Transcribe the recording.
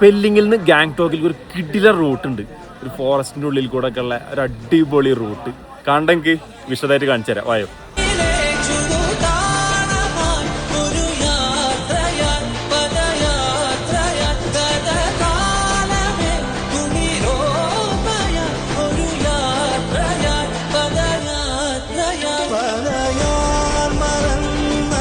പെല്ലിങ്ങിൽ നിന്ന് ഗാങ്ടോക്കിൽ ഒരു കിടില റൂട്ടുണ്ട്. ഒരു ഫോറസ്റ്റിൻ്റെ ഉള്ളിൽ കൂടെ ഒക്കെ ഉള്ള ഒരു അടിപൊളി റൂട്ട്. കണ്ടെങ്കിൽ വിശദമായിട്ട് കാണിച്ചു തരാം. വായോ. മറന്ന